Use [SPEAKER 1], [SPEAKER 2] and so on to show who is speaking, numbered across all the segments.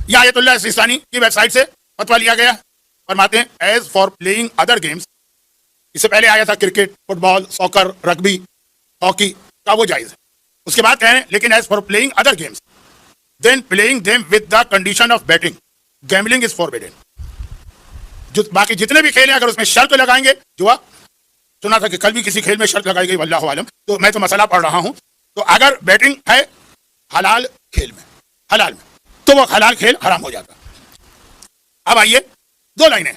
[SPEAKER 1] यह Ayatollah Sistani की website से फतवा लिया गया। फरमाते हैं as for playing other games, इससे पहले आया था cricket, football, soccer, rugby, hockey का, वो जायज है। उसके बाद कह रहे हैं लेकिन as for playing other games then playing them with the condition of batting gambling is forbidden. जो बाकी जितने भी खेल हैं अगर उसमें शर्त लगाएंगे, जुआ सुना था कि कल भी किसी खेल में शर्त लगाई गई, वल्लाहु आलम, तो मैं तो मसला पढ़ रहा हूं, तो अगर बैटिंग है हलाल खेल में, हलाल में, तो वो हलाल खेल हराम हो जाता। अब आइए दो लाइनें,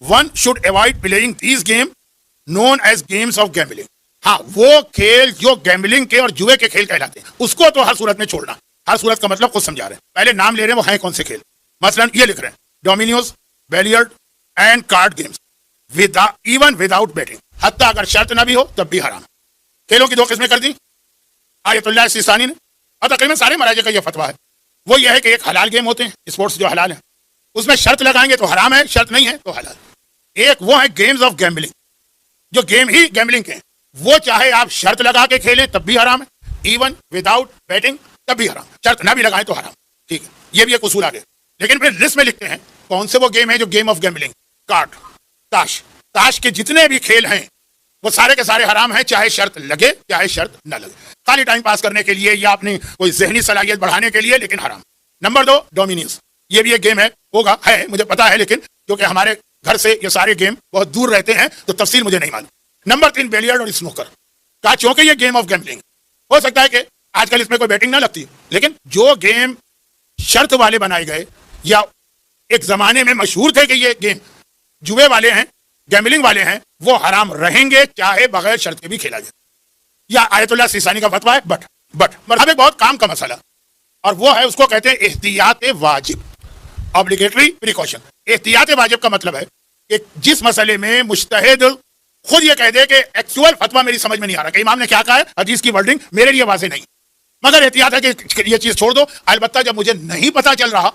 [SPEAKER 1] one should avoid playing these game known as games of gambling. हाँ, वो खेल जो गैम्बलिंग के और जुए के खेल कहलाते हैं उसको तो हर सूरत में छोड़ना। हर सूरत का मतलब खुद समझा रहे हैं, पहले नाम ले रहे हैं वो हैं कौन से खेल। मसलन ये लिख रहे हैं dominoes, billiard and card games even without betting, हत्ता अगर शर्त ना भी हो तब भी हराम। खेलों की दो किस्में कर दी आयतुल्लाह सिस्तानी ने, और तकरीबन सारे मराजे का यह फतवा है। वो ये है कि एक हलाल गेम होते हैं, स्पोर्ट्स जो हलाल है, उसमें शर्त लगाएंगे तो हराम है, शर्त नहीं है तो हलाल। एक वो है गेम्स ऑफ गैम्बलिंग, जो गेम ही गैम्बलिंग के हैं, वो चाहे आप शर्त लगा के खेलें तब भी हराम है, इवन विदाउट बैटिंग तब भी हराम, शर्त ना भी लगाएं तो हराम। ठीक है, ये भी एक उसूल आ गया। लेकिन फिर लिस्ट में लिखते हैं कौन से वो गेम है जो गेम ऑफ गैम्बलिंग, कार्ड, ताश, ताश के जितने भी खेल हैं वो सारे के सारे हराम हैं, चाहे शर्त लगे चाहे शर्त ना लगे, खाली टाइम पास करने के लिए या अपनी कोई जहनी सलाहियत बढ़ाने के लिए, लेकिन हराम। नंबर दो डोमिनियंस, ये भी एक गेम है, होगा, है, मुझे पता है, लेकिन क्योंकि हमारे घर से ये सारे गेम बहुत दूर रहते हैं तो तफसील मुझे नहीं मालूम। नंबर तीन बिलियर्ड और स्नूकर का, चूंकि ये गेम ऑफ गैम्बलिंग, हो सकता है कि आजकल इसमें कोई बैटिंग ना लगती, लेकिन जो गेम शर्त वाले बनाए गए या एक जमाने में मशहूर थे कि ये गेम जुए वाले हैं, गैम्बलिंग वाले हैं, वो हराम रहेंगे चाहे बगैर शर्त के भी खेला जाए। या आयतुल्लाह सिस्तानी का फतवा है। बट मरहब एक बहुत काम का मसला, और वो है, उसको कहते हैं एहतियात वाजिब, ऑब्लिगेटरी प्रिकॉशन। एहतियात वाजिब का मतलब है कि जिस मसले में मुज्तहिद खुद ये कह दे कि एक्चुअल फतवा मेरी समझ में नहीं आ रहा कि इमाम ने क्या कहा है, हदीस की वर्डिंग मेरे लिए वाज़ेह नहीं, मगर एहतियात है कि ये चीज छोड़ दो। अलबत्ता जब मुझे नहीं पता चल रहा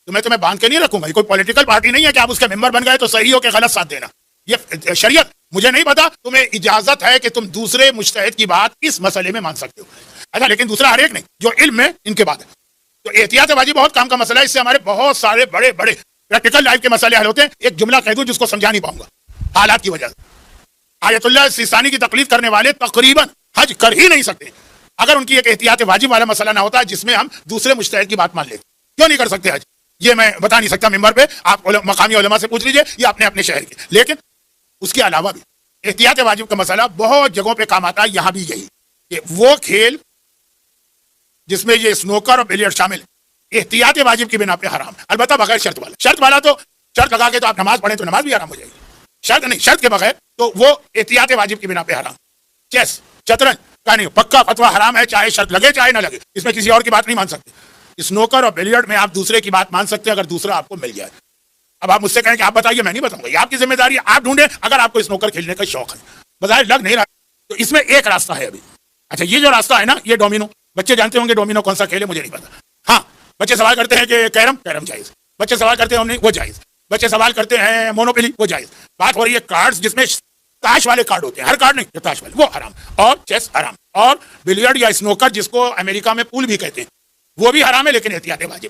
[SPEAKER 1] तो मैं तुम्हें बांध के नहीं रखूंगा। ये कोई पॉलिटिकल पार्टी नहीं है कि आप उसके मेंबर बन गए तो सही हो के गलत साथ देना। ये शरीयत, मुझे नहीं पता, तुम्हें इजाजत है कि तुम दूसरे मुज्तहिद की बात इस मसले में मान सकते हो। अच्छा, लेकिन दूसरा हर एक नहीं, जो इल्म में इनके बाद है। तो एहतियात वाजिब बहुत काम का मसला है, इससे हमारे बहुत सारे बड़े बड़े प्रैक्टिकल लाइफ के मसले हल होते हैं। एक जुमला कह दूं जिसको समझा नहीं पाऊंगा हालात की वजह से, आयतुल्लाह सिस्तानी की तकलीफ करने वाले तकरीबन हज कर ही नहीं सकते अगर उनकी एक एहतियात वाजिब वाला मसला ना होता जिसमें हम दूसरे मुज्तहिद की बात मान लेते। क्यों नहीं कर सकते हज, ये मैं बता नहीं सकता मिंबर पे, आप मकामी उलमा से पूछ लीजिए या अपने अपने शहर के। लेकिन उसके अलावा भी एहतियात वाजिब का मसला बहुत जगहों पे काम आता है। यहां भी यही कि वो खेल जिसमें ये स्नूकर और बिलियर्ड शामिल, एहतियात वाजिब की बिना पे हराम है, अलबत्ता बगैर शर्त वाला। शर्त वाला तो शर्त लगा के तो आप नमाज पढ़ें तो नमाज भी हराम हो जाएगी, शर्त नहीं, शर्त के बगैर तो वो एहतियात वाजिब की बिना पे हराम। चेस, शतरंज का नहीं, पक्का फतवा हराम है, चाहे शर्त लगे चाहे ना लगे, इसमें किसी और की बात नहीं मान सकते। स्नूकर और बिलियर्ड में आप दूसरे की बात मान सकते हैं अगर दूसरा आपको मिल जाए। अब आप मुझसे कहें कि आप बताइए, मैं नहीं बताऊंगा, ये आपकी जिम्मेदारी है, आप ढूंढें अगर आपको स्नूकर खेलने का शौक है। बाजार लग नहीं रहा तो इसमें एक रास्ता है अभी। अच्छा, ये जो रास्ता है ना, ये डोमिनो, बच्चे जानते होंगे डोमिनो कौन सा खेल है, मुझे नहीं पता। हाँ, बच्चे सवाल करते हैं कि कैरम जायज, बच्चे सवाल करते हैं वो जायज, बच्चे सवाल करते हैं मोनोपोली, वो जायज। बात हो रही है कार्ड्स जिसमें ताश वाले कार्ड होते हैं, हर कार्ड नहीं, जो ताश वाले, वो हराम, और चेस हराम, और बिलियर्ड या स्नूकर जिसको अमेरिका में पूल भी कहते हैं वो भी हराम है, लेकिन एहतियात वाजिब।